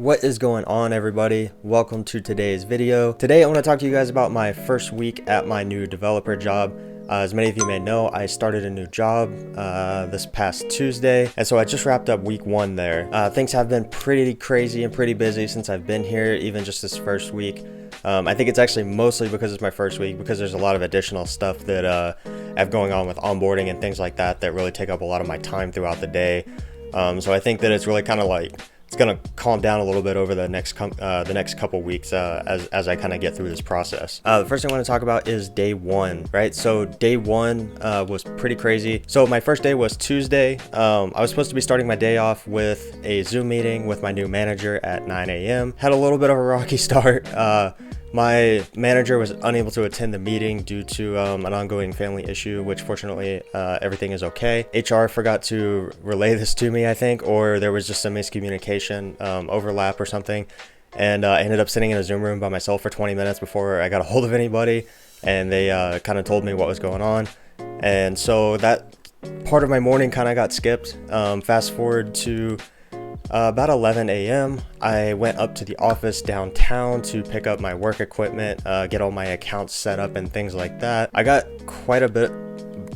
What is going on, everybody? Welcome to today's video. Today I want to talk to you guys about my first week at my new developer job. As many of you may know, I started a new job this past Tuesday, and so I just wrapped up week one there. Things have been pretty crazy and pretty busy since I've been here, even just this first week. I think it's actually mostly because it's my first week, because there's a lot of additional stuff that I have going on with onboarding and things like that that really take up a lot of my time throughout the day. So I think that it's really kind of like, it's gonna calm down a little bit over the next couple weeks as I kind of get through this process. The first thing I want to talk about is day one, right? So day one was pretty crazy. So my first day was Tuesday. I was supposed to be starting my day off with a Zoom meeting with my new manager at 9 a.m. Had a little bit of a rocky start. My manager was unable to attend the meeting due to an ongoing family issue, which fortunately everything is okay. HR forgot to relay this to me, I think, or there was just some miscommunication, overlap or something. And I ended up sitting in a Zoom room by myself for 20 minutes before I got a hold of anybody, and they kind of told me what was going on. And so that part of my morning kind of got skipped. Fast forward to about 11 a.m. I went up to the office downtown to pick up my work equipment, get all my accounts set up and things like that. I got quite a bit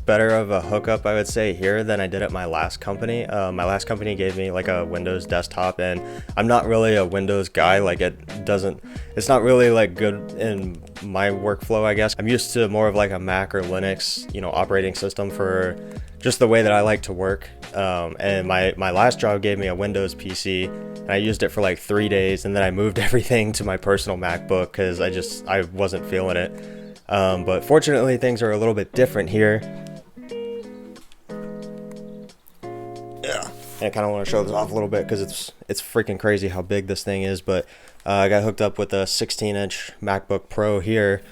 better of a hookup, I would say, here than I did at my last company. My last company gave me like a Windows desktop, and I'm not really a Windows guy. Like it's not really like good in my workflow, I guess. I'm used to more of like a Mac or Linux, operating system for just the way that I like to work. And my last job gave me a Windows PC, and I used it for like 3 days, and then I moved everything to my personal MacBook because I wasn't feeling it. But fortunately things are a little bit different here. Yeah, and I kind of want to show this off a little bit because it's freaking crazy how big this thing is. But I got hooked up with a 16-inch MacBook Pro here,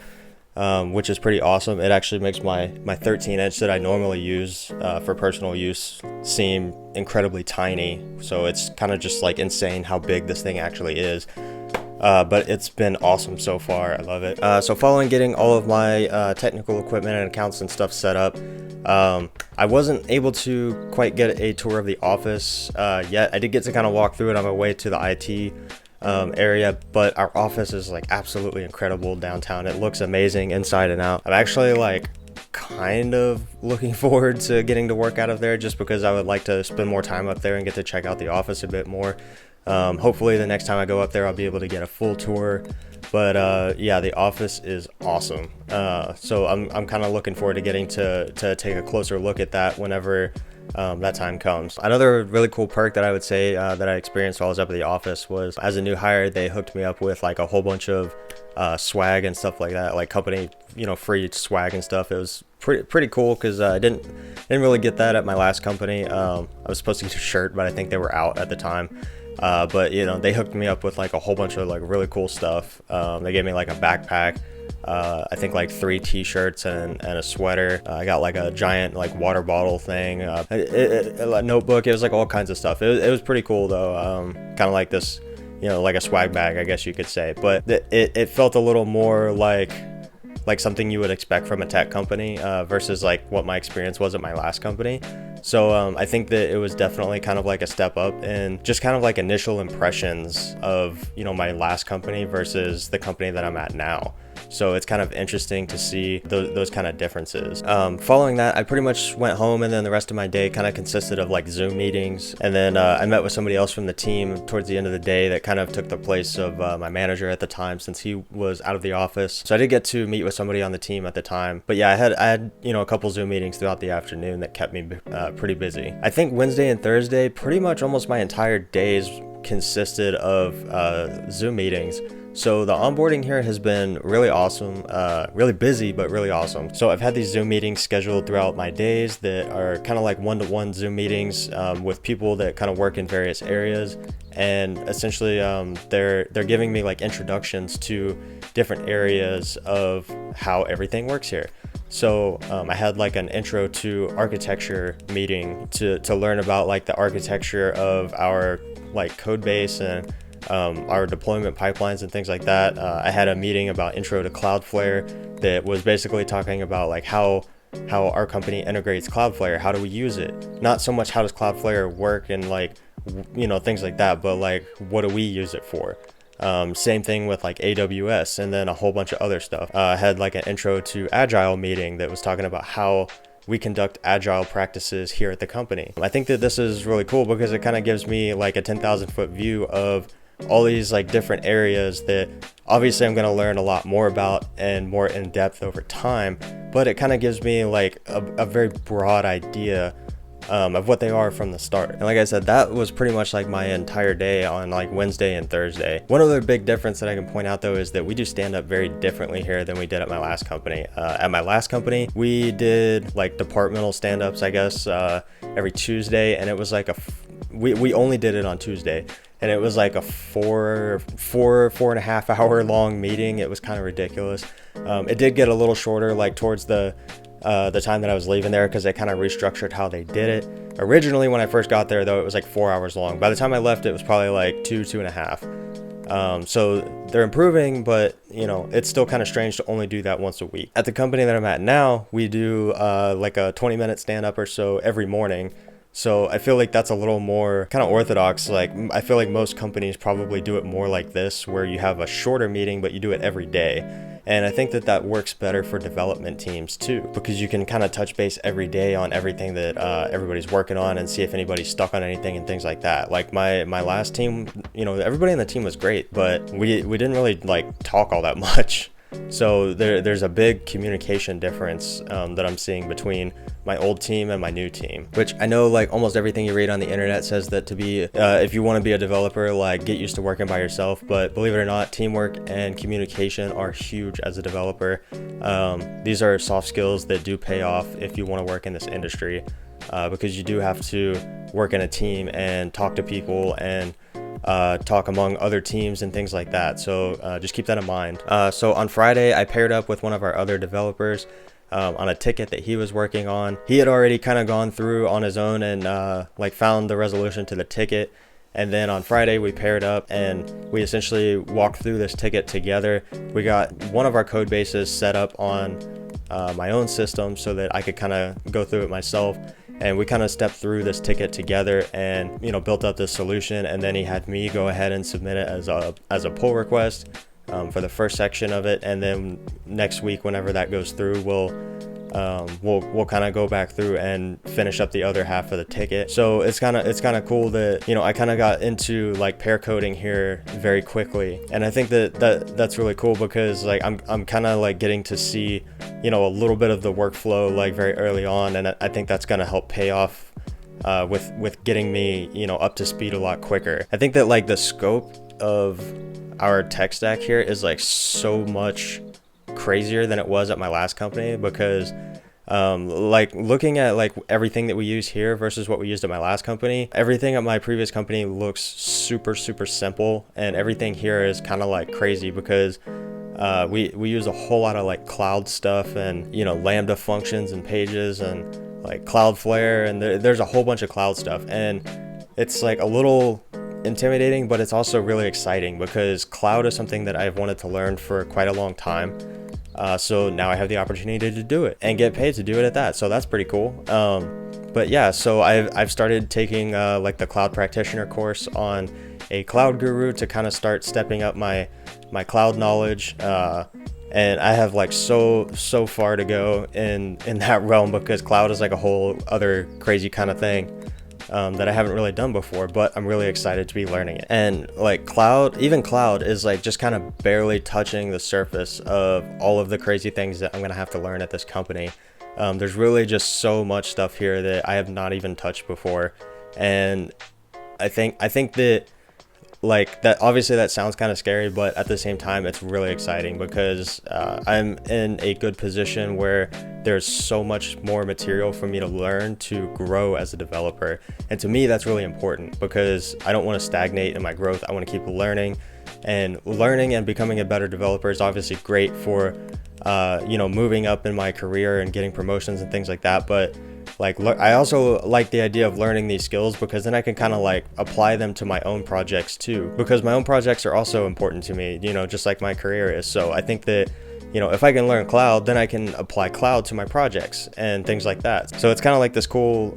which is pretty awesome. It actually makes my 13-inch that I normally use for personal use seem incredibly tiny. So it's kind of just like insane how big this thing actually is. But it's been awesome so far. I love it. So following getting all of my technical equipment and accounts and stuff set up, I wasn't able to quite get a tour of the office yet. I did get to kind of walk through it on my way to the IT area, but our office is like absolutely incredible downtown. It looks amazing inside and out. I'm actually like kind of looking forward to getting to work out of there, just because I would like to spend more time up there and get to check out the office a bit more. Hopefully the next time I go up there I'll be able to get a full tour. But yeah, the office is awesome. So I'm kind of looking forward to getting to take a closer look at that whenever that time comes. Another really cool perk that I would say that I experienced while I was up at the office was, as a new hire, they hooked me up with like a whole bunch of swag and stuff like that, like company free swag and stuff. It was pretty cool because I didn't really get that at my last company. I was supposed to get a shirt, but I think they were out at the time. But they hooked me up with like a whole bunch of like really cool stuff. They gave me like a backpack, I think like 3 t-shirts and a sweater. I got like a giant like water bottle thing, a notebook. It was like all kinds of stuff. It was pretty cool though. Kind of like this, like a swag bag, I guess you could say. But it felt a little more like something you would expect from a tech company versus like what my experience was at my last company. So I think that it was definitely kind of like a step up in just kind of like initial impressions of my last company versus the company that I'm at now. So it's kind of interesting to see those kind of differences. Following that, I pretty much went home, and then the rest of my day kind of consisted of like Zoom meetings. And then I met with somebody else from the team towards the end of the day that kind of took the place of my manager at the time, since he was out of the office. So I did get to meet with somebody on the team at the time. But yeah, I had a couple Zoom meetings throughout the afternoon that kept me pretty busy. I think Wednesday and Thursday, pretty much almost my entire days consisted of Zoom meetings. So the onboarding here has been really awesome, really busy, but really awesome. So I've had these Zoom meetings scheduled throughout my days that are kind of like one-to-one Zoom meetings with people that kind of work in various areas. And essentially they're giving me like introductions to different areas of how everything works here. So I had like an intro to architecture meeting to learn about like the architecture of our like code base and our deployment pipelines and things like that. I had a meeting about intro to Cloudflare that was basically talking about like how our company integrates Cloudflare. How do we use it? Not so much how does Cloudflare work and like things like that. But like, what do we use it for? Same thing with like AWS, and then a whole bunch of other stuff. I had like an intro to Agile meeting that was talking about how we conduct Agile practices here at the company. I think that this is really cool because it kind of gives me like a 10,000 foot view of all these like different areas that obviously I'm going to learn a lot more about and more in depth over time, but it kind of gives me like a very broad idea of what they are from the start. And like I said, that was pretty much like my entire day on like Wednesday and Thursday. One other big difference that I can point out though is that we do stand up very differently here than we did at my last company. At my last company, we did like departmental stand-ups, I guess, every Tuesday, and it was like we only did it on Tuesday, and it was like a four and a half hour long meeting. It was kind of ridiculous. It did get a little shorter like towards the time that I was leaving there, because they kind of restructured how they did it. Originally, when I first got there though, it was like 4 hours long. By the time I left, it was probably like two and a half. So they're improving, but it's still kind of strange to only do that once a week. At the company that I'm at now, we do like a 20-minute stand-up or so every morning. So I feel like that's a little more kind of orthodox. Like, I feel like most companies probably do it more like this, where you have a shorter meeting, but you do it every day. And I think that works better for development teams too, because you can kind of touch base every day on everything that everybody's working on and see if anybody's stuck on anything and things like that. Like my last team, everybody on the team was great, but we didn't really like talk all that much. So there's a big communication difference that I'm seeing between my old team and my new team, which I know like almost everything you read on the internet says that to be, if you want to be a developer, like get used to working by yourself. But believe it or not, teamwork and communication are huge as a developer. These are soft skills that do pay off if you want to work in this industry, because you do have to work in a team and talk to people and talk among other teams and things like that. So just keep that in mind. So on Friday, I paired up with one of our other developers on a ticket that he was working on. He had already kind of gone through on his own and like found the resolution to the ticket. And then on Friday, we paired up and we essentially walked through this ticket together. We got one of our code bases set up on my own system so that I could kind of go through it myself. And we kind of stepped through this ticket together and, built up this solution. And then he had me go ahead and submit it as a pull request for the first section of it. And then next week, whenever that goes through, we'll kind of go back through and finish up the other half of the ticket. So it's kind of cool that, I kind of got into like pair coding here very quickly. And I think that's really cool because like I'm kind of like getting to see, a little bit of the workflow like very early on. And I think that's going to help pay off with getting me, up to speed a lot quicker. I think that like the scope of our tech stack here is like so much crazier than it was at my last company, because like looking at like everything that we use here versus what we used at my last company, everything at my previous company looks super simple, and everything here is kind of like crazy because we use a whole lot of like cloud stuff and Lambda functions and pages and like Cloudflare, and there's a whole bunch of cloud stuff, and it's like a little intimidating, but it's also really exciting because cloud is something that I've wanted to learn for quite a long time. So now I have the opportunity to do it and get paid to do it at that. So that's pretty cool. But yeah, so I've started taking like the cloud practitioner course on a cloud guru to kind of start stepping up my cloud knowledge. And I have like so far to go in that realm, because cloud is like a whole other crazy kind of thing that I haven't really done before, but I'm really excited to be learning it. And like cloud is like just kind of barely touching the surface of all of the crazy things that I'm gonna have to learn at this company. There's really just so much stuff here that I have not even touched before, and I think that like that obviously that sounds kind of scary, but at the same time it's really exciting because I'm in a good position where there's so much more material for me to learn to grow as a developer. And to me, that's really important because I don't want to stagnate in my growth. I want to keep learning and becoming a better developer is obviously great for moving up in my career and getting promotions and things like that. But like, I also like the idea of learning these skills because then I can kind of like apply them to my own projects too, because my own projects are also important to me, just like my career is. So I think that, you know, if I can learn cloud, then I can apply cloud to my projects and things like that. So it's kind of like this cool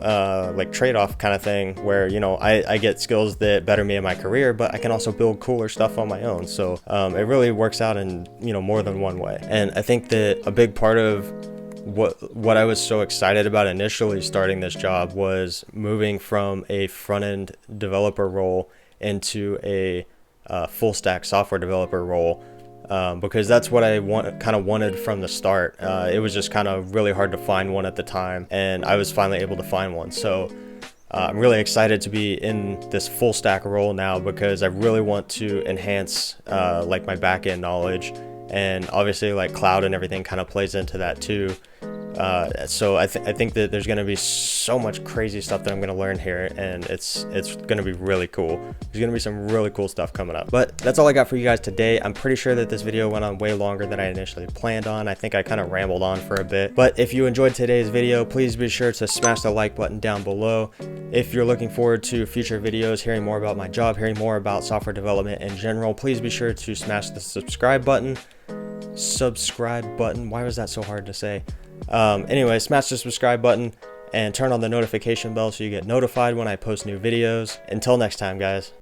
like trade-off kind of thing where, you know, I get skills that better me in my career, but I can also build cooler stuff on my own. So it really works out in, you know, more than one way. And I think that a big part of what I was so excited about initially starting this job was moving from a front-end developer role into a full stack software developer role, because that's what I kind of wanted from the start. It was just kind of really hard to find one at the time, and I was finally able to find one. So I'm really excited to be in this full stack role now, because I really want to enhance like my back-end knowledge, and obviously like cloud and everything kind of plays into that too. So I think that there's going to be so much crazy stuff that I'm going to learn here, and it's going to be really cool. There's going to be some really cool stuff coming up. But that's all I got for you guys today. I'm pretty sure that this video went on way longer than I initially planned on. I think I kind of rambled on for a bit. But if you enjoyed today's video, please be sure to smash the like button down below. If you're looking forward to future videos, hearing more about my job, hearing more about software development in general, please be sure to smash the subscribe button. Why was that so hard to say? Anyway, smash the subscribe button and turn on the notification bell so you get notified when I post new videos. Until next time, guys.